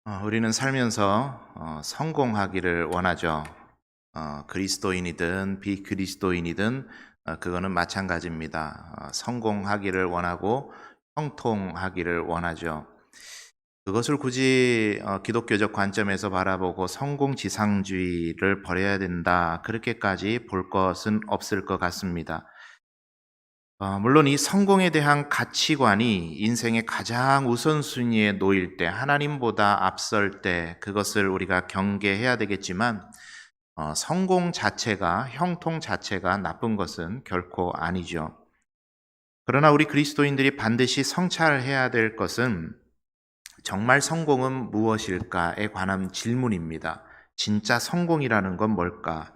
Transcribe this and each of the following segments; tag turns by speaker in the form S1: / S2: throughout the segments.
S1: 우리는 살면서 성공하기를 원하죠. 그리스도인이든 비그리스도인이든 그거는 마찬가지입니다. 성공하기를 원하고 형통하기를 원하죠. 그것을 굳이 기독교적 관점에서 바라보고 성공지상주의를 버려야 된다, 그렇게까지 볼 것은 없을 것 같습니다. 물론 이 성공에 대한 가치관이 인생의 가장 우선순위에 놓일 때, 하나님보다 앞설 때 그것을 우리가 경계해야 되겠지만, 성공 자체가, 형통 자체가 나쁜 것은 결코 아니죠. 그러나 우리 그리스도인들이 반드시 성찰해야 될 것은 정말 성공은 무엇일까에 관한 질문입니다. 진짜 성공이라는 건 뭘까?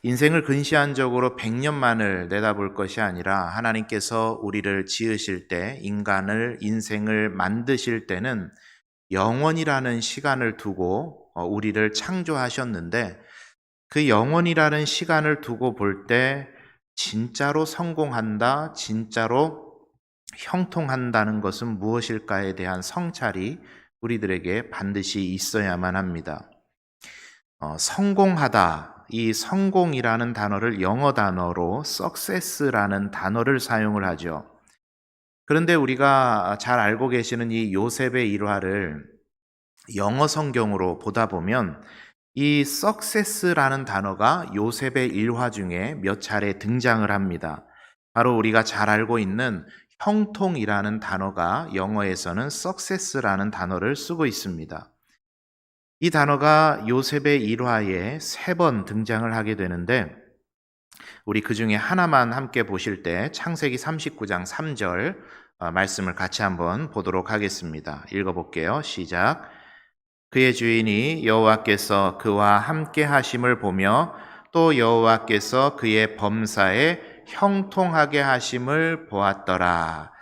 S1: 인생을 근시안적으로 100년만을 내다볼 것이 아니라 하나님께서 우리를 지으실 때, 인생을 만드실 때는 영원이라는 시간을 두고 우리를 창조하셨는데, 그 영원이라는 시간을 두고 볼 때 진짜로 성공한다, 진짜로 형통한다는 것은 무엇일까에 대한 성찰이 우리들에게 반드시 있어야만 합니다. 성공하다, 이 성공이라는 단어를 영어 단어로 success라는 단어를 사용을 하죠. 그런데 우리가 잘 알고 계시는 이 요셉의 일화를 영어 성경으로 보다 보면 이 success라는 단어가 요셉의 일화 중에 몇 차례 등장을 합니다. 바로 우리가 잘 알고 있는 형통이라는 단어가 영어에서는 success라는 단어를 쓰고 있습니다. 이 단어가 요셉의 일화에 3번 등장을 하게 되는데, 우리 그 중에 하나만 함께 보실 때 창세기 39장 3절 말씀을 같이 한번 보도록 하겠습니다. 읽어볼게요. 시작. 그의 주인이 여호와께서 그와 함께 하심을 보며 또 여호와께서 그의 범사에 형통하게 하심을 보았더라.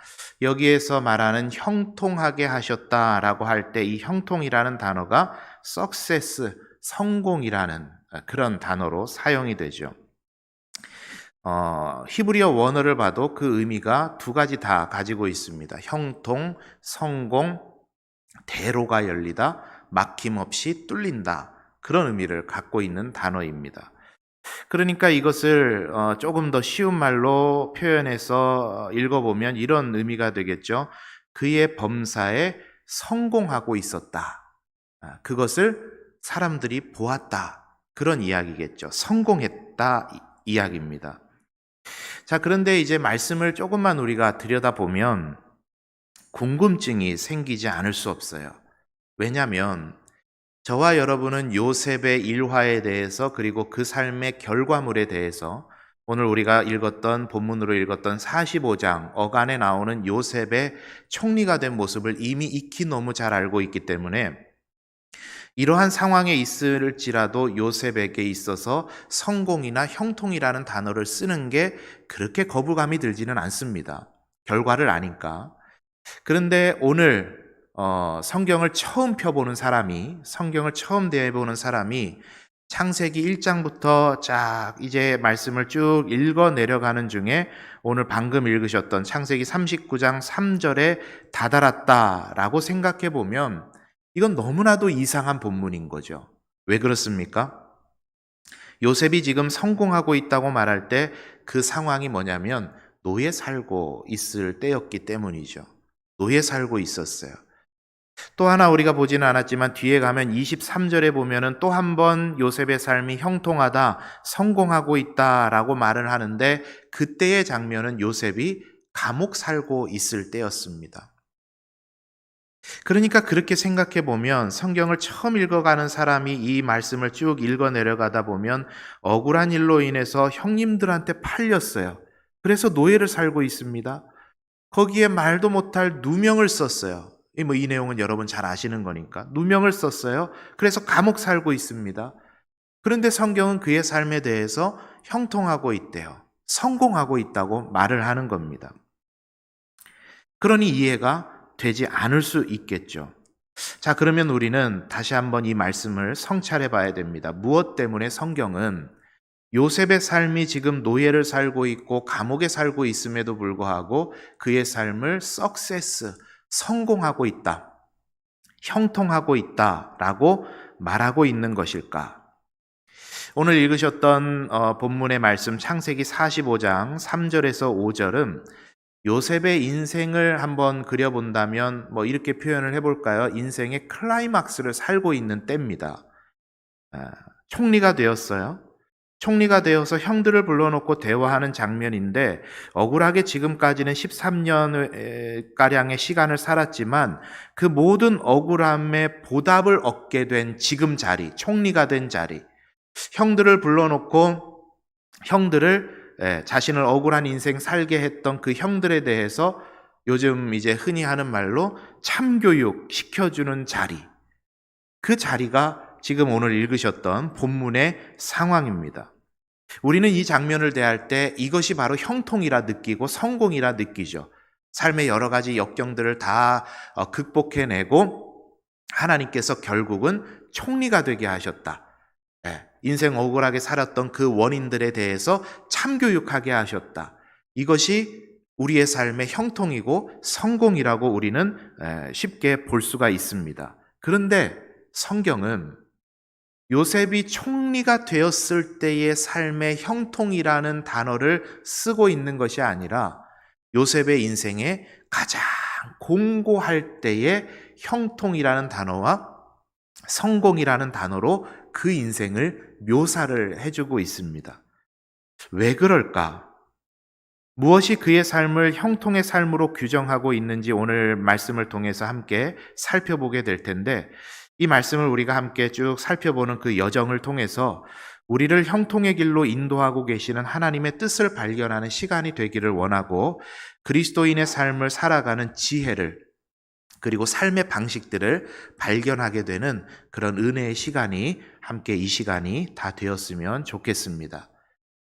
S1: 여기에서 말하는 형통하게 하셨다라고 할 때 이 형통이라는 단어가 success, 성공이라는 그런 단어로 사용이 되죠. 히브리어 원어를 봐도 그 의미가 2가지 다 가지고 있습니다. 형통, 성공, 대로가 열리다, 막힘없이 뚫린다, 그런 의미를 갖고 있는 단어입니다. 그러니까 이것을 조금 더 쉬운 말로 표현해서 읽어보면 이런 의미가 되겠죠. 그의 범사에 성공하고 있었다. 그것을 사람들이 보았다. 그런 이야기겠죠. 성공했다 이야기입니다. 자, 그런데 이제 말씀을 조금만 우리가 들여다보면 궁금증이 생기지 않을 수 없어요. 왜냐하면 저와 여러분은 요셉의 일화에 대해서, 그리고 그 삶의 결과물에 대해서, 오늘 우리가 읽었던, 본문으로 읽었던 45장 어간에 나오는 요셉의 총리가 된 모습을 이미 익히 너무 잘 알고 있기 때문에 이러한 상황에 있을지라도 요셉에게 있어서 성공이나 형통이라는 단어를 쓰는 게 그렇게 거부감이 들지는 않습니다. 결과를 아니까. 그런데 오늘 성경을 처음 펴보는 사람이, 성경을 처음 대해보는 사람이 창세기 1장부터 쫙 이제 말씀을 쭉 읽어 내려가는 중에 오늘 방금 읽으셨던 창세기 39장 3절에 다다랐다라고 생각해 보면 이건 너무나도 이상한 본문인 거죠. 왜 그렇습니까? 요셉이 지금 성공하고 있다고 말할 때 그 상황이 뭐냐면 노예 살고 있을 때였기 때문이죠. 노예 살고 있었어요. 또 하나 우리가 보지는 않았지만 뒤에 가면 23절에 보면은 또 한 번 요셉의 삶이 형통하다, 성공하고 있다라고 말을 하는데, 그때의 장면은 요셉이 감옥 살고 있을 때였습니다. 그러니까 그렇게 생각해 보면 성경을 처음 읽어가는 사람이 이 말씀을 쭉 읽어 내려가다 보면 억울한 일로 인해서 형님들한테 팔렸어요. 그래서 노예를 살고 있습니다. 거기에 말도 못할 누명을 썼어요. 이 내용은 여러분 잘 아시는 거니까. 누명을 썼어요. 그래서 감옥 살고 있습니다. 그런데 성경은 그의 삶에 대해서 형통하고 있대요. 성공하고 있다고 말을 하는 겁니다. 그러니 이해가 되지 않을 수 있겠죠. 자, 그러면 우리는 다시 한번 이 말씀을 성찰해 봐야 됩니다. 무엇 때문에 성경은 요셉의 삶이 지금 노예를 살고 있고 감옥에 살고 있음에도 불구하고 그의 삶을 success, 성공하고 있다, 형통하고 있다라고 말하고 있는 것일까? 오늘 읽으셨던 본문의 말씀 창세기 45장 3절에서 5절은 요셉의 인생을 한번 그려본다면 이렇게 표현을 해볼까요? 인생의 클라이막스를 살고 있는 때입니다. 총리가 되었어요. 총리가 되어서 형들을 불러놓고 대화하는 장면인데 억울하게 지금까지는 13년가량의 시간을 살았지만 그 모든 억울함의 보답을 얻게 된 지금 자리, 총리가 된 자리, 형들을 불러놓고 자신을 억울한 인생 살게 했던 그 형들에 대해서 요즘 이제 흔히 하는 말로 참교육 시켜주는 자리, 그 자리가 지금 오늘 읽으셨던 본문의 상황입니다. 우리는 이 장면을 대할 때 이것이 바로 형통이라 느끼고 성공이라 느끼죠. 삶의 여러 가지 역경들을 다 극복해내고 하나님께서 결국은 총리가 되게 하셨다. 인생 억울하게 살았던 그 원인들에 대해서 참교육하게 하셨다. 이것이 우리의 삶의 형통이고 성공이라고 우리는 쉽게 볼 수가 있습니다. 그런데 성경은 요셉이 총리가 되었을 때의 삶의 형통이라는 단어를 쓰고 있는 것이 아니라 요셉의 인생에 가장 공고할 때의 형통이라는 단어와 성공이라는 단어로 그 인생을 묘사를 해주고 있습니다. 왜 그럴까? 무엇이 그의 삶을 형통의 삶으로 규정하고 있는지 오늘 말씀을 통해서 함께 살펴보게 될 텐데, 이 말씀을 우리가 함께 쭉 살펴보는 그 여정을 통해서 우리를 형통의 길로 인도하고 계시는 하나님의 뜻을 발견하는 시간이 되기를 원하고, 그리스도인의 삶을 살아가는 지혜를, 그리고 삶의 방식들을 발견하게 되는 그런 은혜의 시간이 함께 이 시간이 다 되었으면 좋겠습니다.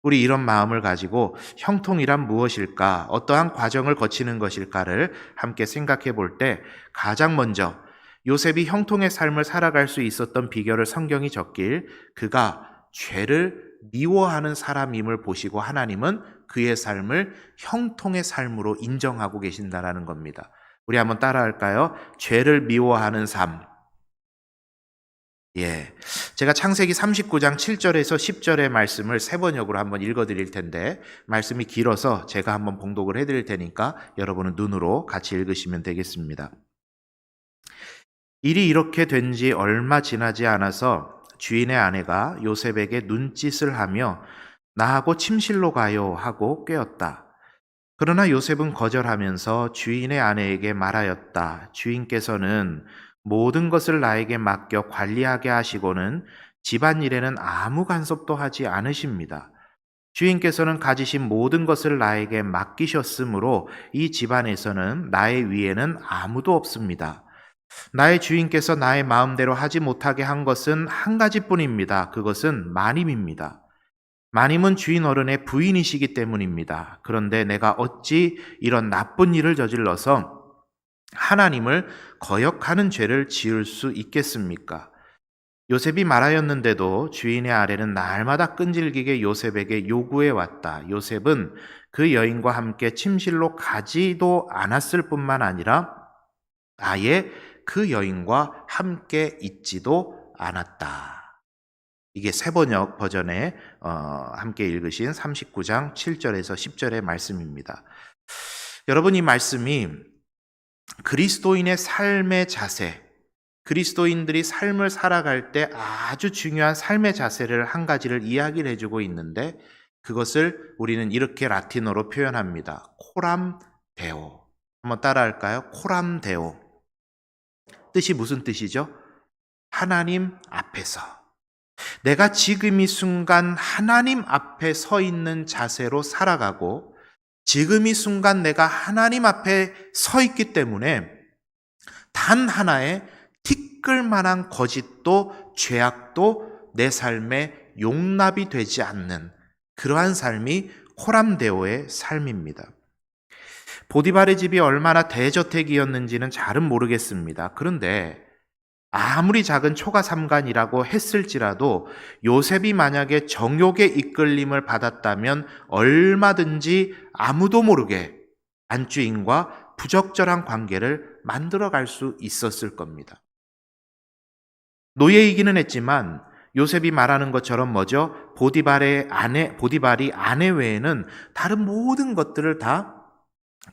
S1: 우리 이런 마음을 가지고 형통이란 무엇일까, 어떠한 과정을 거치는 것일까를 함께 생각해 볼 때 가장 먼저 요셉이 형통의 삶을 살아갈 수 있었던 비결을 성경이 적길 그가 죄를 미워하는 사람임을 보시고 하나님은 그의 삶을 형통의 삶으로 인정하고 계신다라는 겁니다. 우리 한번 따라할까요? 죄를 미워하는 삶. 제가 창세기 39장 7절에서 10절의 말씀을 세 번역으로 한번 읽어드릴 텐데 말씀이 길어서 제가 한번 봉독을 해드릴 테니까 여러분은 눈으로 같이 읽으시면 되겠습니다. 일이 이렇게 된 지 얼마 지나지 않아서 주인의 아내가 요셉에게 눈짓을 하며 나하고 침실로 가요 하고 꾀었다. 그러나 요셉은 거절하면서 주인의 아내에게 말하였다. 주인께서는 모든 것을 나에게 맡겨 관리하게 하시고는 집안일에는 아무 간섭도 하지 않으십니다. 주인께서는 가지신 모든 것을 나에게 맡기셨으므로 이 집안에서는 나의 위에는 아무도 없습니다. 나의 주인께서 나의 마음대로 하지 못하게 한 것은 한 가지뿐입니다. 그것은 마님입니다. 마님은 주인 어른의 부인이시기 때문입니다. 그런데 내가 어찌 이런 나쁜 일을 저질러서 하나님을 거역하는 죄를 지을 수 있겠습니까? 요셉이 말하였는데도 주인의 아내는 날마다 끈질기게 요셉에게 요구해 왔다. 요셉은 그 여인과 함께 침실로 가지도 않았을 뿐만 아니라 아예 그 여인과 함께 있지도 않았다. 이게 세번역 버전에 함께 읽으신 39장 7절에서 10절의 말씀입니다. 여러분, 이 말씀이 그리스도인의 삶의 자세, 그리스도인들이 삶을 살아갈 때 아주 중요한 삶의 자세를 한 가지를 이야기를 해주고 있는데 그것을 우리는 이렇게 라틴어로 표현합니다. 코람 데오. 한번 따라할까요? 코람 데오. 뜻이 무슨 뜻이죠? 하나님 앞에서. 내가 지금 이 순간 하나님 앞에 서 있는 자세로 살아가고 지금 이 순간 내가 하나님 앞에 서 있기 때문에 단 하나의 티끌만한 거짓도 죄악도 내 삶에 용납이 되지 않는 그러한 삶이 코람데오의 삶입니다. 보디발의 집이 얼마나 대저택이었는지는 잘은 모르겠습니다. 그런데 아무리 작은 초가삼간이라고 했을지라도 요셉이 만약에 정욕의 이끌림을 받았다면 얼마든지 아무도 모르게 안주인과 부적절한 관계를 만들어갈 수 있었을 겁니다. 노예이기는 했지만 요셉이 말하는 것처럼 뭐죠? 보디발이 아내 외에는 다른 모든 것들을 다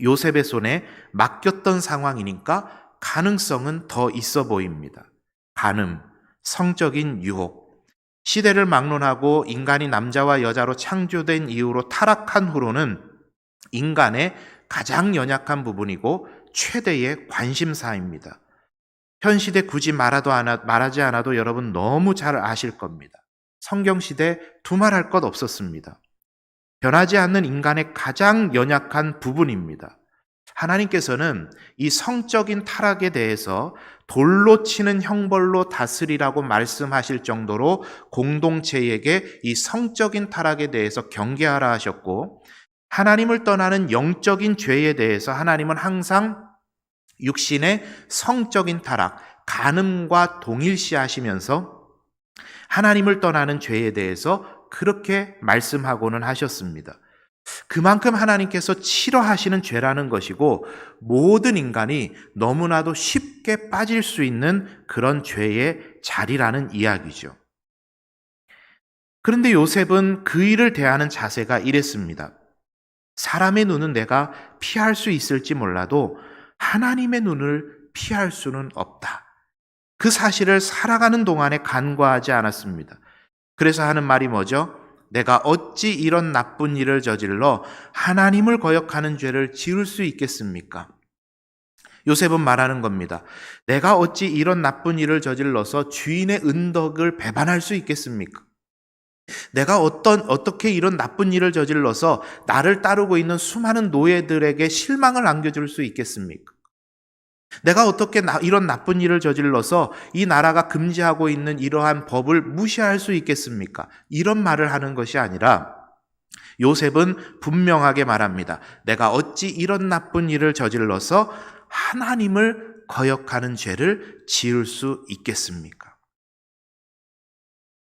S1: 요셉의 손에 맡겼던 상황이니까 가능성은 더 있어 보입니다. 간음, 성적인 유혹, 시대를 막론하고 인간이 남자와 여자로 창조된 이후로 타락한 후로는 인간의 가장 연약한 부분이고 최대의 관심사입니다. 현 시대 굳이 말하지 않아도 여러분 너무 잘 아실 겁니다. 성경시대 두말할 것 없었습니다. 변하지 않는 인간의 가장 연약한 부분입니다. 하나님께서는 이 성적인 타락에 대해서 돌로 치는 형벌로 다스리라고 말씀하실 정도로 공동체에게 이 성적인 타락에 대해서 경계하라 하셨고, 하나님을 떠나는 영적인 죄에 대해서 하나님은 항상 육신의 성적인 타락, 간음과 동일시하시면서 하나님을 떠나는 죄에 대해서 그렇게 말씀하고는 하셨습니다. 그만큼 하나님께서 싫어하시는 죄라는 것이고 모든 인간이 너무나도 쉽게 빠질 수 있는 그런 죄의 자리라는 이야기죠. 그런데 요셉은 그 일을 대하는 자세가 이랬습니다. 사람의 눈은 내가 피할 수 있을지 몰라도 하나님의 눈을 피할 수는 없다. 그 사실을 살아가는 동안에 간과하지 않았습니다. 그래서 하는 말이 뭐죠? 내가 어찌 이런 나쁜 일을 저질러 하나님을 거역하는 죄를 지을 수 있겠습니까? 요셉은 말하는 겁니다. 내가 어찌 이런 나쁜 일을 저질러서 주인의 은덕을 배반할 수 있겠습니까? 내가 어떻게 이런 나쁜 일을 저질러서 나를 따르고 있는 수많은 노예들에게 실망을 안겨줄 수 있겠습니까? 내가 어떻게 이런 나쁜 일을 저질러서 이 나라가 금지하고 있는 이러한 법을 무시할 수 있겠습니까? 이런 말을 하는 것이 아니라 요셉은 분명하게 말합니다. 내가 어찌 이런 나쁜 일을 저질러서 하나님을 거역하는 죄를 지을 수 있겠습니까?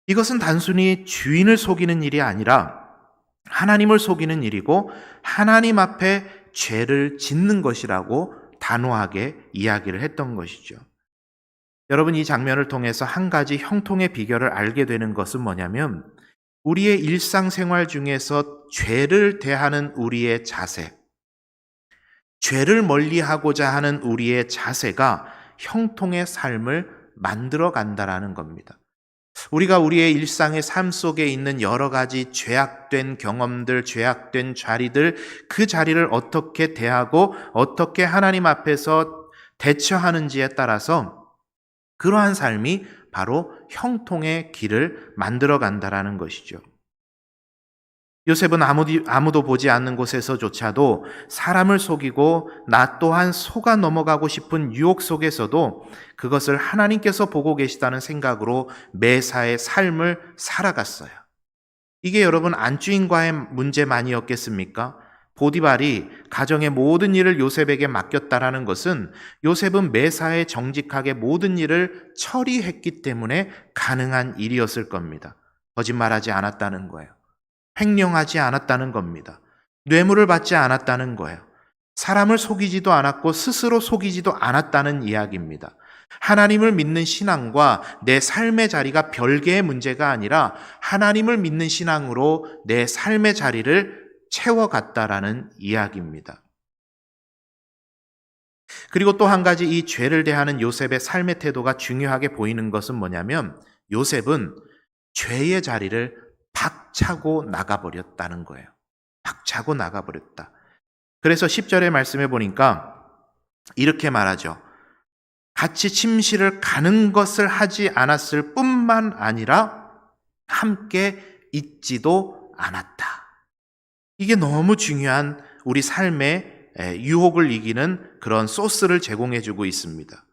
S1: 이것은 단순히 주인을 속이는 일이 아니라 하나님을 속이는 일이고 하나님 앞에 죄를 짓는 것이라고 단호하게 이야기를 했던 것이죠. 여러분, 이 장면을 통해서 한 가지 형통의 비결을 알게 되는 것은 뭐냐면 우리의 일상생활 중에서 죄를 대하는 우리의 자세, 죄를 멀리하고자 하는 우리의 자세가 형통의 삶을 만들어 간다라는 겁니다. 우리가 우리의 일상의 삶 속에 있는 여러 가지 죄악된 경험들, 죄악된 자리들, 그 자리를 어떻게 대하고 어떻게 하나님 앞에서 대처하는지에 따라서 그러한 삶이 바로 형통의 길을 만들어 간다라는 것이죠. 요셉은 아무도 보지 않는 곳에서조차도 사람을 속이고 나 또한 속아 넘어가고 싶은 유혹 속에서도 그것을 하나님께서 보고 계시다는 생각으로 매사의 삶을 살아갔어요. 이게 여러분 안주인과의 문제만이었겠습니까? 보디발이 가정의 모든 일을 요셉에게 맡겼다라는 것은 요셉은 매사에 정직하게 모든 일을 처리했기 때문에 가능한 일이었을 겁니다. 거짓말하지 않았다는 거예요. 횡령하지 않았다는 겁니다. 뇌물을 받지 않았다는 거예요. 사람을 속이지도 않았고 스스로 속이지도 않았다는 이야기입니다. 하나님을 믿는 신앙과 내 삶의 자리가 별개의 문제가 아니라 하나님을 믿는 신앙으로 내 삶의 자리를 채워갔다라는 이야기입니다. 그리고 또 한 가지 이 죄를 대하는 요셉의 삶의 태도가 중요하게 보이는 것은 뭐냐면 요셉은 죄의 자리를 박차고 나가버렸다는 거예요. 박차고 나가버렸다. 그래서 10절의 말씀에 보니까 이렇게 말하죠. 같이 침실을 가는 것을 하지 않았을 뿐만 아니라 함께 있지도 않았다. 이게 너무 중요한 우리 삶의 유혹을 이기는 그런 소스를 제공해주고 있습니다.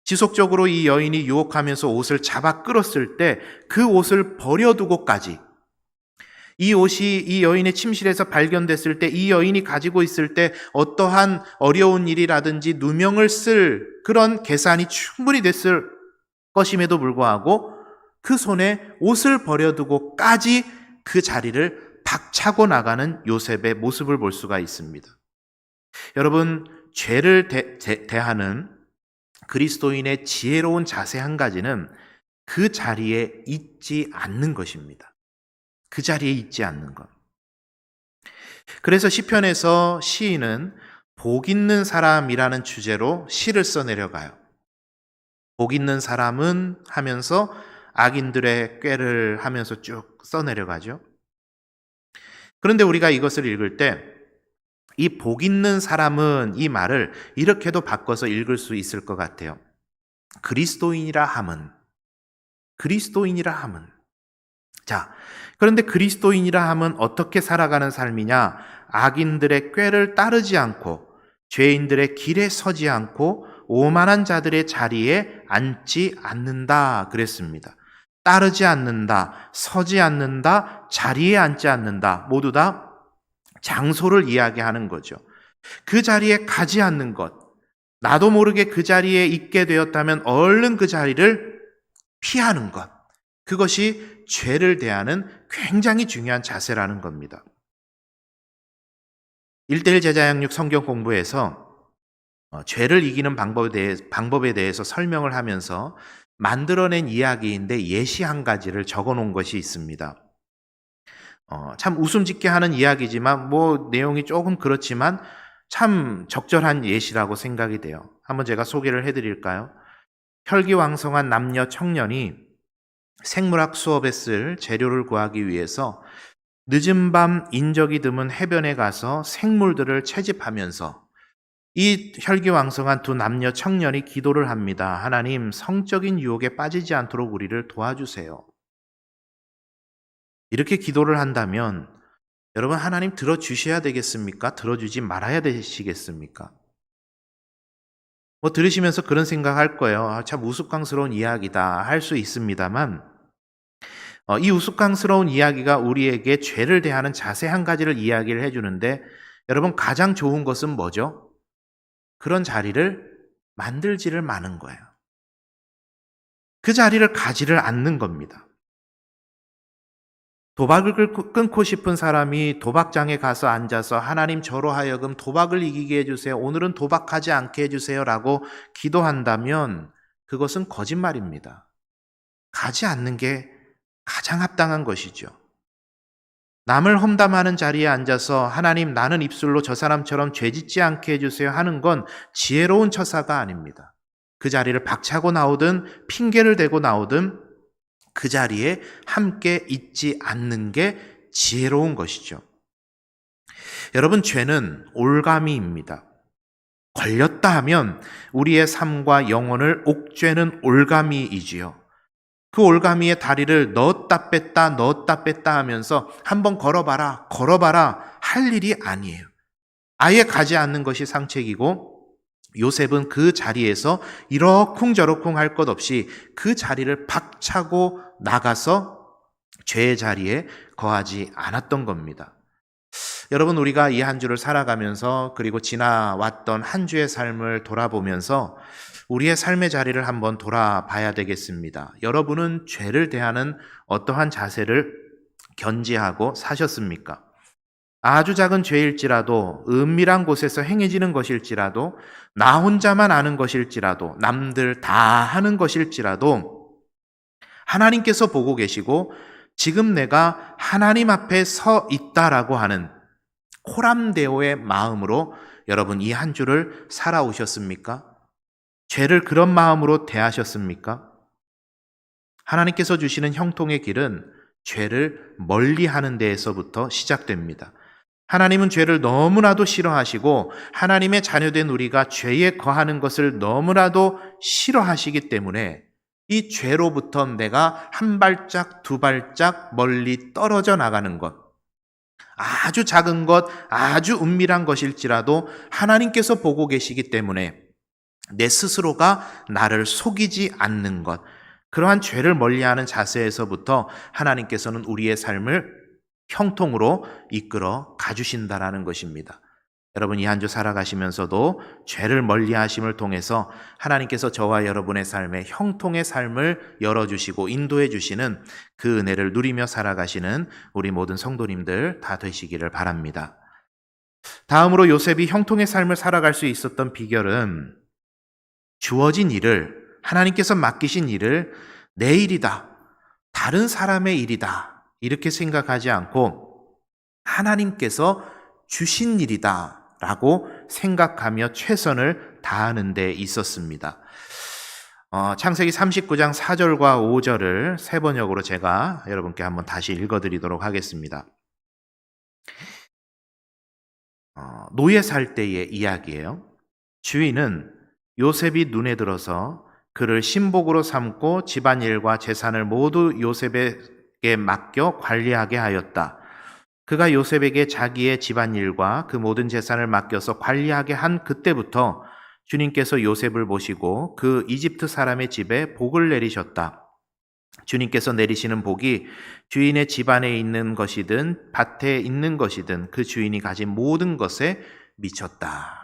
S1: 지속적으로 이 여인이 유혹하면서 옷을 잡아 끌었을 때 그 옷을 버려두고까지 이 옷이 이 여인의 침실에서 발견됐을 때 이 여인이 가지고 있을 때 어떠한 어려운 일이라든지 누명을 쓸 그런 계산이 충분히 됐을 것임에도 불구하고 그 손에 옷을 버려두고까지 그 자리를 박차고 나가는 요셉의 모습을 볼 수가 있습니다. 여러분, 죄를 대하는 그리스도인의 지혜로운 자세 한 가지는 그 자리에 있지 않는 것입니다. 그 자리에 있지 않는 것. 그래서 시편에서 시인은 복 있는 사람이라는 주제로 시를 써내려가요. 복 있는 사람은 하면서 악인들의 꾀를 하면서 쭉 써내려가죠. 그런데 우리가 이것을 읽을 때 이 복 있는 사람은 이 말을 이렇게도 바꿔서 읽을 수 있을 것 같아요. 그리스도인이라 함은. 자, 그런데 그리스도인이라 함은 어떻게 살아가는 삶이냐? 악인들의 꾀를 따르지 않고 죄인들의 길에 서지 않고 오만한 자들의 자리에 앉지 않는다 그랬습니다. 따르지 않는다, 서지 않는다, 자리에 앉지 않는다. 모두 다 장소를 이야기하는 거죠. 그 자리에 가지 않는 것. 나도 모르게 그 자리에 있게 되었다면 얼른 그 자리를 피하는 것. 그것이 죄를 대하는 굉장히 중요한 자세라는 겁니다. 1:1 제자양육 성경 공부에서 죄를 이기는 방법에 대해서 설명을 하면서 만들어낸 이야기인데 예시 한 가지를 적어 놓은 것이 있습니다. 참 웃음 짓게 하는 이야기지만 내용이 조금 그렇지만 참 적절한 예시라고 생각이 돼요. 한번 제가 소개를 해드릴까요? 혈기왕성한 남녀 청년이 생물학 수업에 쓸 재료를 구하기 위해서 늦은 밤 인적이 드문 해변에 가서 생물들을 채집하면서 이 혈기왕성한 두 남녀 청년이 기도를 합니다. 하나님, 성적인 유혹에 빠지지 않도록 우리를 도와주세요. 이렇게 기도를 한다면 여러분 하나님 들어주셔야 되겠습니까? 들어주지 말아야 되시겠습니까? 들으시면서 그런 생각할 거예요. 참 우스꽝스러운 이야기다 할 수 있습니다만 이 우스꽝스러운 이야기가 우리에게 죄를 대하는 자세 한 가지를 이야기를 해주는데 여러분 가장 좋은 것은 뭐죠? 그런 자리를 만들지를 마는 거예요. 그 자리를 가지를 않는 겁니다. 도박을 끊고 싶은 사람이 도박장에 가서 앉아서 하나님 저로 하여금 도박을 이기게 해주세요. 오늘은 도박하지 않게 해주세요. 라고 기도한다면 그것은 거짓말입니다. 가지 않는 게 가장 합당한 것이죠. 남을 험담하는 자리에 앉아서 하나님 나는 입술로 저 사람처럼 죄짓지 않게 해주세요 하는 건 지혜로운 처사가 아닙니다. 그 자리를 박차고 나오든 핑계를 대고 나오든 그 자리에 함께 있지 않는 게 지혜로운 것이죠. 여러분, 죄는 올가미입니다. 걸렸다 하면 우리의 삶과 영혼을 옥죄는 올가미이지요. 그 올가미의 다리를 넣었다 뺐다 하면서 한번 걸어봐라 할 일이 아니에요. 아예 가지 않는 것이 상책이고 요셉은 그 자리에서 이러쿵저러쿵 할 것 없이 그 자리를 박차고 나가서 죄의 자리에 거하지 않았던 겁니다. 여러분, 우리가 이 한 주를 살아가면서 그리고 지나왔던 한 주의 삶을 돌아보면서 우리의 삶의 자리를 한번 돌아봐야 되겠습니다. 여러분은 죄를 대하는 어떠한 자세를 견지하고 사셨습니까? 아주 작은 죄일지라도 은밀한 곳에서 행해지는 것일지라도 나 혼자만 아는 것일지라도 남들 다 하는 것일지라도 하나님께서 보고 계시고 지금 내가 하나님 앞에 서 있다라고 하는 코람데오의 마음으로 여러분 이 한 주를 살아오셨습니까? 죄를 그런 마음으로 대하셨습니까? 하나님께서 주시는 형통의 길은 죄를 멀리하는 데에서부터 시작됩니다. 하나님은 죄를 너무나도 싫어하시고 하나님의 자녀된 우리가 죄에 거하는 것을 너무나도 싫어하시기 때문에 이 죄로부터 내가 한 발짝 두 발짝 멀리 떨어져 나가는 것, 아주 작은 것, 아주 은밀한 것일지라도 하나님께서 보고 계시기 때문에 내 스스로가 나를 속이지 않는 것, 그러한 죄를 멀리하는 자세에서부터 하나님께서는 우리의 삶을 형통으로 이끌어 가주신다라는 것입니다. 여러분 이 한 주 살아가시면서도 죄를 멀리하심을 통해서 하나님께서 저와 여러분의 삶에 형통의 삶을 열어주시고 인도해 주시는 그 은혜를 누리며 살아가시는 우리 모든 성도님들 다 되시기를 바랍니다. 다음으로 요셉이 형통의 삶을 살아갈 수 있었던 비결은 주어진 일을, 하나님께서 맡기신 일을 내 일이다, 다른 사람의 일이다, 이렇게 생각하지 않고 하나님께서 주신 일이다 라고 생각하며 최선을 다하는 데 있었습니다. 창세기 39장 4절과 5절을 세 번역으로 제가 여러분께 한번 다시 읽어드리도록 하겠습니다. 노예 살 때의 이야기예요. 주인은 요셉이 눈에 들어서 그를 신복으로 삼고 집안일과 재산을 모두 요셉에게 맡겨 관리하게 하였다. 그가 요셉에게 자기의 집안일과 그 모든 재산을 맡겨서 관리하게 한 그때부터 주님께서 요셉을 보시고 그 이집트 사람의 집에 복을 내리셨다. 주님께서 내리시는 복이 주인의 집안에 있는 것이든 밭에 있는 것이든 그 주인이 가진 모든 것에 미쳤다.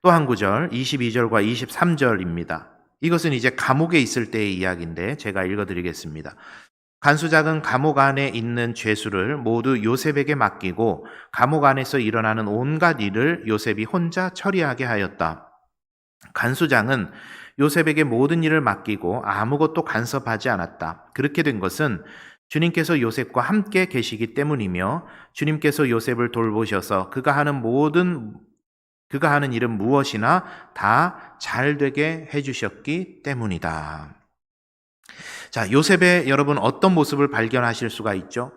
S1: 또 한 구절 22절과 23절입니다. 이것은 이제 감옥에 있을 때의 이야기인데 제가 읽어드리겠습니다. 간수작은 감옥 안에 있는 죄수를 모두 요셉에게 맡기고 감옥 안에서 일어나는 온갖 일을 요셉이 혼자 처리하게 하였다. 간수장은 요셉에게 모든 일을 맡기고 아무것도 간섭하지 않았다. 그렇게 된 것은 주님께서 요셉과 함께 계시기 때문이며 주님께서 요셉을 돌보셔서 그가 하는 일은 무엇이나 다 잘되게 해주셨기 때문이다. 자, 요셉의 여러분 어떤 모습을 발견하실 수가 있죠?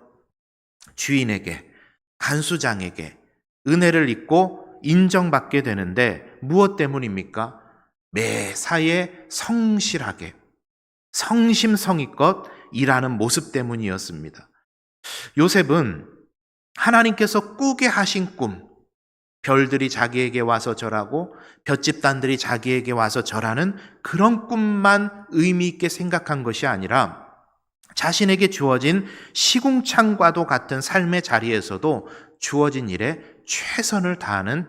S1: 주인에게, 간수장에게 은혜를 입고 인정받게 되는데 무엇 때문입니까? 매사에 성실하게, 성심성의껏 일하는 모습 때문이었습니다. 요셉은 하나님께서 꾸게 하신 꿈, 별들이 자기에게 와서 절하고 볏집단들이 자기에게 와서 절하는 그런 꿈만 의미 있게 생각한 것이 아니라 자신에게 주어진 시궁창과도 같은 삶의 자리에서도 주어진 일에 최선을 다하는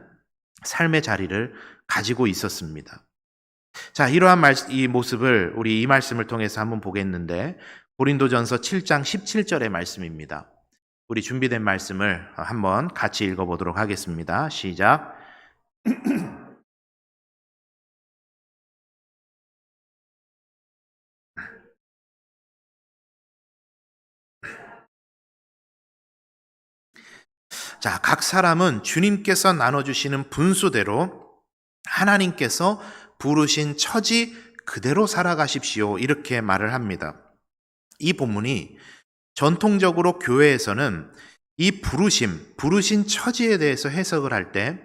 S1: 삶의 자리를 가지고 있었습니다. 자, 이러한 이 모습을 우리 이 말씀을 통해서 한번 보겠는데 고린도전서 7장 17절의 말씀입니다. 우리 준비된 말씀을 한번 같이 읽어보도록 하겠습니다. 시작. 자, 각 사람은 주님께서 나눠주시는 분수대로 하나님께서 부르신 처지 그대로 살아가십시오. 이렇게 말을 합니다. 이 본문이 전통적으로 교회에서는 이 부르신 처지에 대해서 해석을 할 때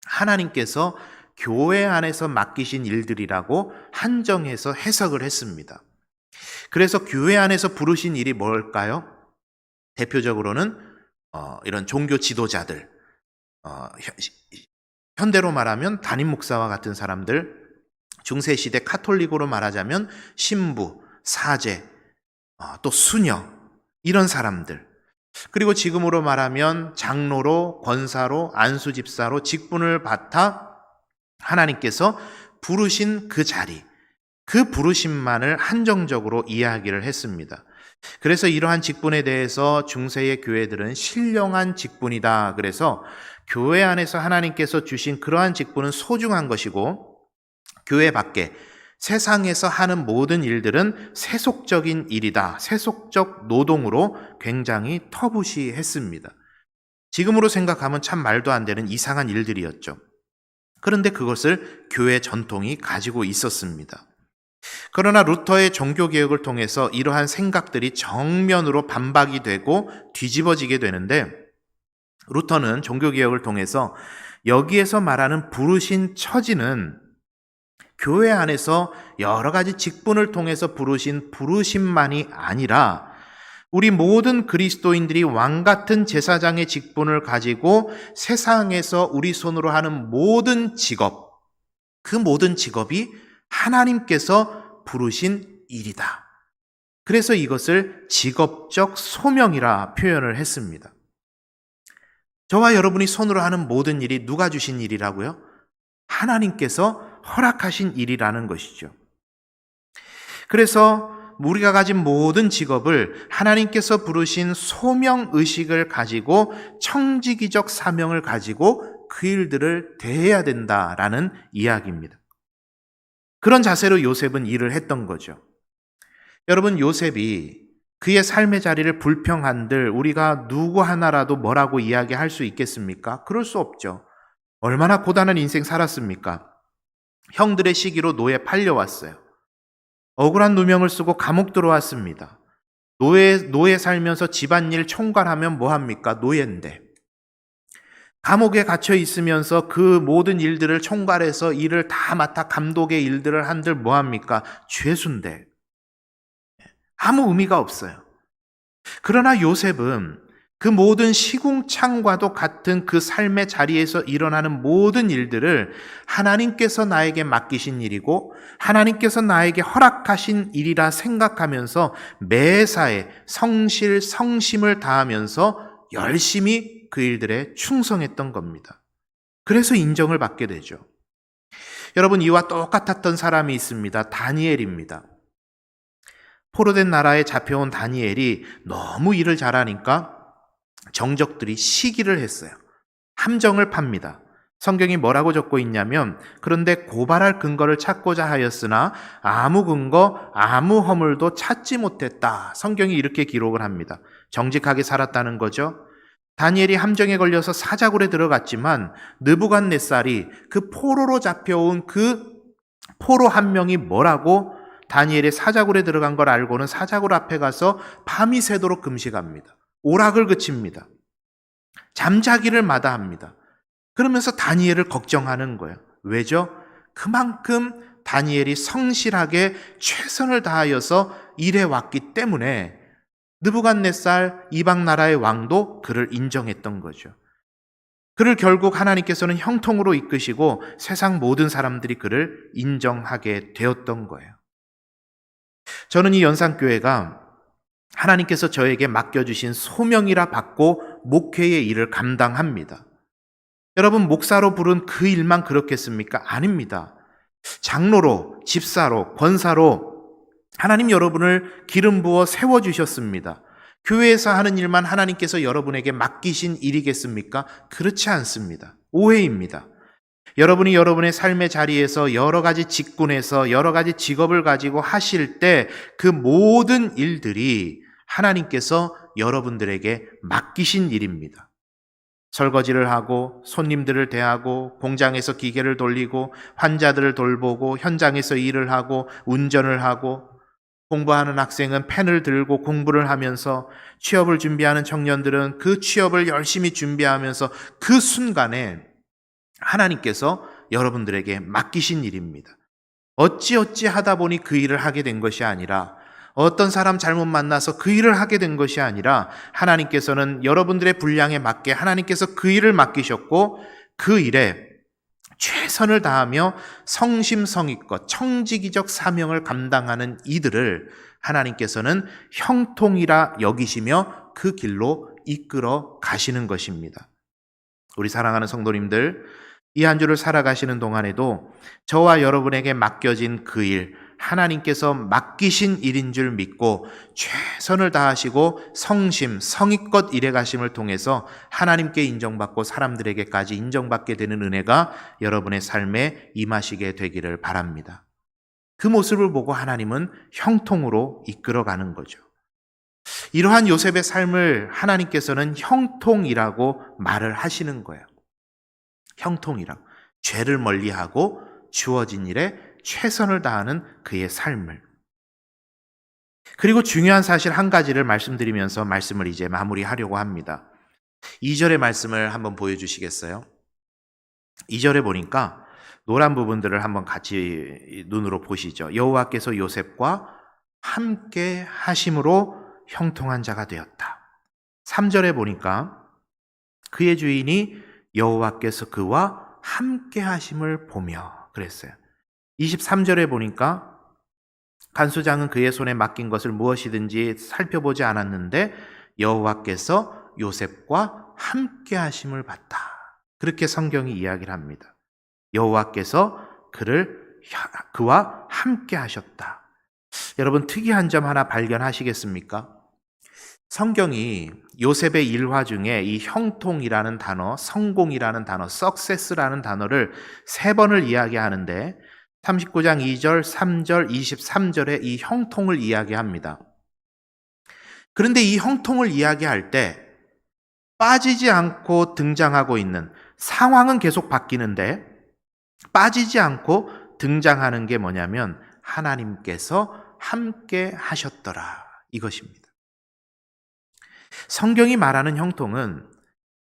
S1: 하나님께서 교회 안에서 맡기신 일들이라고 한정해서 해석을 했습니다. 그래서 교회 안에서 부르신 일이 뭘까요? 대표적으로는 이런 종교 지도자들, 현대로 말하면 담임 목사와 같은 사람들, 중세시대 카톨릭으로 말하자면 신부, 사제, 또 수녀, 이런 사람들, 그리고 지금으로 말하면 장로로, 권사로, 안수집사로 직분을 맡아 하나님께서 부르신 그 자리, 그 부르심만을 한정적으로 이야기를 했습니다. 그래서 이러한 직분에 대해서 중세의 교회들은 신령한 직분이다. 그래서 교회 안에서 하나님께서 주신 그러한 직분은 소중한 것이고 교회 밖에 세상에서 하는 모든 일들은 세속적인 일이다. 세속적 노동으로 굉장히 터부시했습니다. 지금으로 생각하면 참 말도 안 되는 이상한 일들이었죠. 그런데 그것을 교회 전통이 가지고 있었습니다. 그러나 루터의 종교개혁을 통해서 이러한 생각들이 정면으로 반박이 되고 뒤집어지게 되는데 루터는 종교개혁을 통해서 여기에서 말하는 부르신 처지는 교회 안에서 여러 가지 직분을 통해서 부르신 부르심만이 아니라 우리 모든 그리스도인들이 왕같은 제사장의 직분을 가지고 세상에서 우리 손으로 하는 모든 직업, 그 모든 직업이 하나님께서 부르신 일이다. 그래서 이것을 직업적 소명이라 표현을 했습니다. 저와 여러분이 손으로 하는 모든 일이 누가 주신 일이라고요? 하나님께서 허락하신 일이라는 것이죠. 그래서 우리가 가진 모든 직업을 하나님께서 부르신 소명의식을 가지고 청지기적 사명을 가지고 그 일들을 대해야 된다라는 이야기입니다. 그런 자세로 요셉은 일을 했던 거죠. 여러분, 요셉이 그의 삶의 자리를 불평한들 우리가 누구 하나라도 뭐라고 이야기할 수 있겠습니까? 그럴 수 없죠. 얼마나 고단한 인생 살았습니까? 형들의 시기로 노예 팔려왔어요. 억울한 누명을 쓰고 감옥 들어왔습니다. 노예 살면서 집안일 총괄하면 뭐합니까? 노예인데. 감옥에 갇혀 있으면서 그 모든 일들을 총괄해서 일을 다 맡아 감독의 일들을 한들 뭐합니까? 죄수인데. 아무 의미가 없어요. 그러나 요셉은 그 모든 시궁창과도 같은 그 삶의 자리에서 일어나는 모든 일들을 하나님께서 나에게 맡기신 일이고 하나님께서 나에게 허락하신 일이라 생각하면서 매사에 성실, 성심을 다하면서 열심히 그 일들에 충성했던 겁니다. 그래서 인정을 받게 되죠. 여러분, 이와 똑같았던 사람이 있습니다. 다니엘입니다. 포로된 나라에 잡혀온 다니엘이 너무 일을 잘하니까 정적들이 시기를 했어요. 함정을 팝니다. 성경이 뭐라고 적고 있냐면, 그런데 고발할 근거를 찾고자 하였으나 아무 근거, 아무 허물도 찾지 못했다. 성경이 이렇게 기록을 합니다. 정직하게 살았다는 거죠. 다니엘이 함정에 걸려서 사자굴에 들어갔지만 느부갓네살이 그 포로로 잡혀온 그 포로 한 명이 뭐라고 다니엘의 사자굴에 들어간 걸 알고는 사자굴 앞에 가서 밤이 새도록 금식합니다. 오락을 그칩니다. 잠자기를 마다합니다. 그러면서 다니엘을 걱정하는 거예요. 왜죠? 그만큼 다니엘이 성실하게 최선을 다하여서 일해왔기 때문에 느부갓네살 이방 나라의 왕도 그를 인정했던 거죠. 그를 결국 하나님께서는 형통으로 이끄시고 세상 모든 사람들이 그를 인정하게 되었던 거예요. 저는 이 연산교회가 하나님께서 저에게 맡겨주신 소명이라 받고 목회의 일을 감당합니다. 여러분, 목사로 부른 그 일만 그렇겠습니까? 아닙니다. 장로로, 집사로, 권사로 하나님 여러분을 기름 부어 세워주셨습니다. 교회에서 하는 일만 하나님께서 여러분에게 맡기신 일이겠습니까? 그렇지 않습니다. 오해입니다. 여러분이 여러분의 삶의 자리에서 여러 가지 직군에서 여러 가지 직업을 가지고 하실 때 그 모든 일들이 하나님께서 여러분들에게 맡기신 일입니다. 설거지를 하고 손님들을 대하고 공장에서 기계를 돌리고 환자들을 돌보고 현장에서 일을 하고 운전을 하고 공부하는 학생은 펜을 들고 공부를 하면서 취업을 준비하는 청년들은 그 취업을 열심히 준비하면서 그 순간에 하나님께서 여러분들에게 맡기신 일입니다. 어찌어찌 하다 보니 그 일을 하게 된 것이 아니라 어떤 사람 잘못 만나서 그 일을 하게 된 것이 아니라 하나님께서는 여러분들의 분량에 맞게 하나님께서 그 일을 맡기셨고 그 일에 최선을 다하며 성심성의껏 청지기적 사명을 감당하는 이들을 하나님께서는 형통이라 여기시며 그 길로 이끌어 가시는 것입니다. 우리 사랑하는 성도님들, 이 한 주를 살아가시는 동안에도 저와 여러분에게 맡겨진 그 일, 하나님께서 맡기신 일인 줄 믿고 최선을 다하시고 성심, 성의껏 일해가심을 통해서 하나님께 인정받고 사람들에게까지 인정받게 되는 은혜가 여러분의 삶에 임하시게 되기를 바랍니다. 그 모습을 보고 하나님은 형통으로 이끌어가는 거죠. 이러한 요셉의 삶을 하나님께서는 형통이라고 말을 하시는 거예요. 형통이라고. 죄를 멀리하고 주어진 일에 최선을 다하는 그의 삶을. 그리고 중요한 사실 한 가지를 말씀드리면서 말씀을 이제 마무리하려고 합니다. 2절의 말씀을 한번 보여주시겠어요? 2절에 보니까 노란 부분들을 한번 같이 눈으로 보시죠. 여호와께서 요셉과 함께 하심으로 형통한 자가 되었다. 3절에 보니까 그의 주인이 여호와께서 그와 함께 하심을 보며 그랬어요. 23절에 보니까 간수장은 그의 손에 맡긴 것을 무엇이든지 살펴보지 않았는데 여호와께서 요셉과 함께 하심을 봤다. 그렇게 성경이 이야기를 합니다. 여호와께서 그와 함께 하셨다. 여러분, 특이한 점 하나 발견하시겠습니까? 성경이 요셉의 일화 중에 이 형통이라는 단어, 성공이라는 단어, success라는 단어를 3번을 이야기하는데 39장 2절, 3절, 23절에 이 형통을 이야기합니다. 그런데 이 형통을 이야기할 때 빠지지 않고 등장하고 있는, 상황은 계속 바뀌는데 빠지지 않고 등장하는 게 뭐냐면 하나님께서 함께 하셨더라, 이것입니다. 성경이 말하는 형통은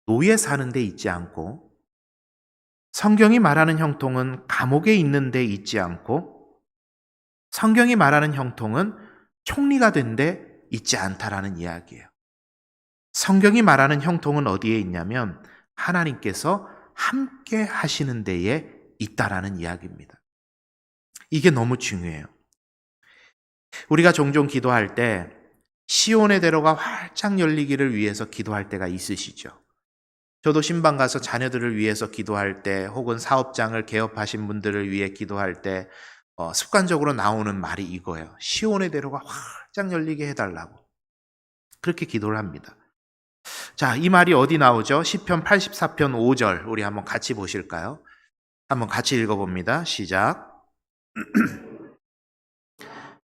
S1: 노예 사는 데 있지 않고, 성경이 말하는 형통은 감옥에 있는 데 있지 않고, 성경이 말하는 형통은 총리가 된 데 있지 않다라는 이야기예요. 성경이 말하는 형통은 어디에 있냐면 하나님께서 함께 하시는 데에 있다라는 이야기입니다. 이게 너무 중요해요. 우리가 종종 기도할 때 시온의 대로가 활짝 열리기를 위해서 기도할 때가 있으시죠. 저도 신방 가서 자녀들을 위해서 기도할 때, 혹은 사업장을 개업하신 분들을 위해 기도할 때 습관적으로 나오는 말이 이거예요. 시온의 대로가 활짝 열리게 해달라고. 그렇게 기도를 합니다. 자, 이 말이 어디 나오죠? 시편 84편 5절 우리 한번 같이 보실까요? 한번 같이 읽어봅니다. 시작.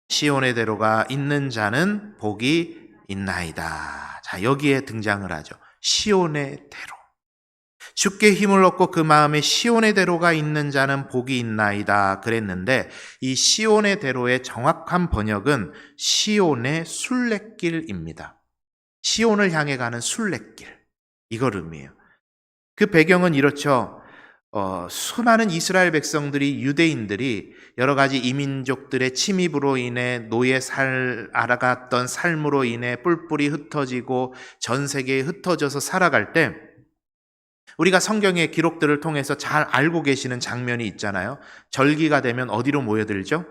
S1: 시온의 대로가 있는 자는 복이 있나이다. 자, 여기에 등장을 하죠. 시온의 대로. 주께 힘을 얻고 그 마음에 시온의 대로가 있는 자는 복이 있나이다 그랬는데, 이 시온의 대로의 정확한 번역은 시온의 순례길입니다. 시온을 향해 가는 순례길, 이걸 의미해요. 그 배경은 이렇죠. 수많은 이스라엘 백성들이, 유대인들이 여러 가지 이민족들의 침입으로 인해 노예 알아갔던 삶으로 인해 뿔뿔이 흩어지고 전 세계에 흩어져서 살아갈 때, 우리가 성경의 기록들을 통해서 잘 알고 계시는 장면이 있잖아요. 절기가 되면 어디로 모여들죠?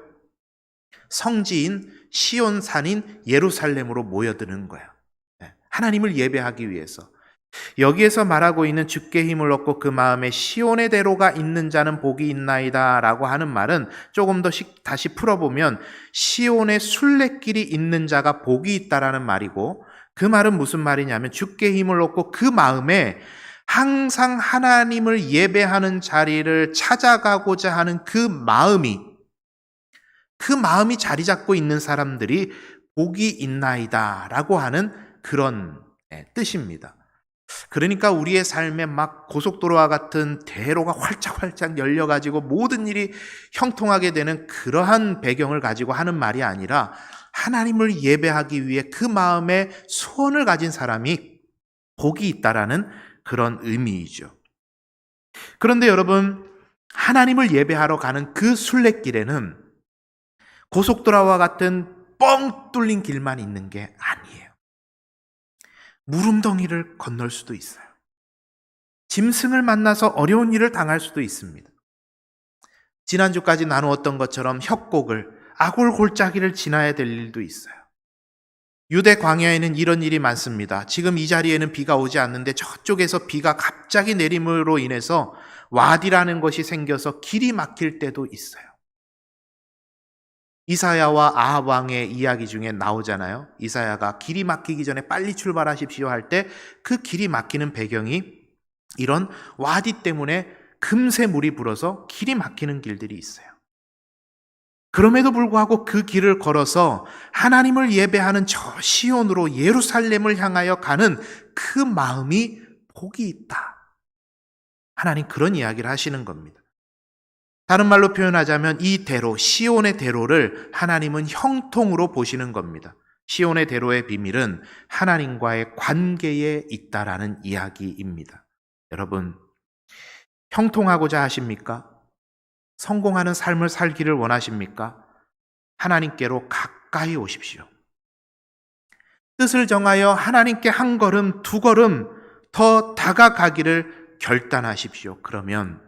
S1: 성지인 시온산인 예루살렘으로 모여드는 거예요. 하나님을 예배하기 위해서. 여기에서 말하고 있는 주께 힘을 얻고 그 마음에 시온의 대로가 있는 자는 복이 있나이다 라고 하는 말은 조금 더 다시 풀어보면 시온의 순례길이 있는 자가 복이 있다라는 말이고, 그 말은 무슨 말이냐면 주께 힘을 얻고 그 마음에 항상 하나님을 예배하는 자리를 찾아가고자 하는 그 마음이 자리 잡고 있는 사람들이 복이 있나이다 라고 하는 그런 뜻입니다. 그러니까 우리의 삶에 막 고속도로와 같은 대로가 활짝활짝 열려가지고 모든 일이 형통하게 되는 그러한 배경을 가지고 하는 말이 아니라, 하나님을 예배하기 위해 그 마음에 소원을 가진 사람이 복이 있다라는 그런 의미이죠. 그런데 여러분, 하나님을 예배하러 가는 그 순례길에는 고속도로와 같은 뻥 뚫린 길만 있는 게 아니에요. 무릉덩이를 건널 수도 있어요. 짐승을 만나서 어려운 일을 당할 수도 있습니다. 지난주까지 나누었던 것처럼 협곡을, 아골 골짜기를 지나야 될 일도 있어요. 유대 광야에는 이런 일이 많습니다. 지금 이 자리에는 비가 오지 않는데 저쪽에서 비가 갑자기 내림으로 인해서 와디라는 것이 생겨서 길이 막힐 때도 있어요. 이사야와 아합 왕의 이야기 중에 나오잖아요. 이사야가 길이 막히기 전에 빨리 출발하십시오 할 때 그 길이 막히는 배경이 이런 와디 때문에 금세 물이 불어서 길이 막히는 길들이 있어요. 그럼에도 불구하고 그 길을 걸어서 하나님을 예배하는 저 시온으로, 예루살렘을 향하여 가는 그 마음이 복이 있다. 하나님 그런 이야기를 하시는 겁니다. 다른 말로 표현하자면 이 대로, 시온의 대로를 하나님은 형통으로 보시는 겁니다. 시온의 대로의 비밀은 하나님과의 관계에 있다라는 이야기입니다. 여러분, 형통하고자 하십니까? 성공하는 삶을 살기를 원하십니까? 하나님께로 가까이 오십시오. 뜻을 정하여 하나님께 한 걸음, 두 걸음 더 다가가기를 결단하십시오. 그러면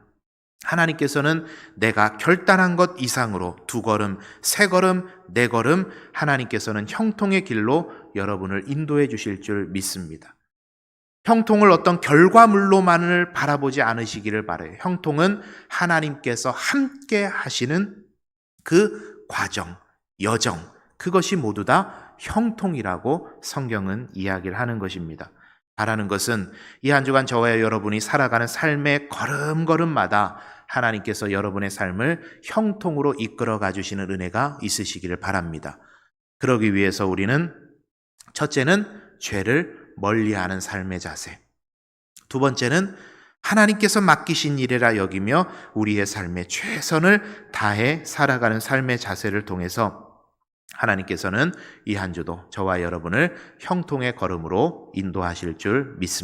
S1: 하나님께서는 내가 결단한 것 이상으로 두 걸음, 세 걸음, 네 걸음 하나님께서는 형통의 길로 여러분을 인도해 주실 줄 믿습니다. 형통을 어떤 결과물로만을 바라보지 않으시기를 바라요. 형통은 하나님께서 함께 하시는 그 과정, 여정, 그것이 모두 다 형통이라고 성경은 이야기를 하는 것입니다. 바라는 것은 이 한 주간 저와 여러분이 살아가는 삶의 걸음걸음마다 하나님께서 여러분의 삶을 형통으로 이끌어 가주시는 은혜가 있으시기를 바랍니다. 그러기 위해서 우리는 첫째는 죄를 멀리하는 삶의 자세, 두 번째는 하나님께서 맡기신 일이라 여기며 우리의 삶에 최선을 다해 살아가는 삶의 자세를 통해서 하나님께서는 이 한 주도 저와 여러분을 형통의 걸음으로 인도하실 줄 믿습니다.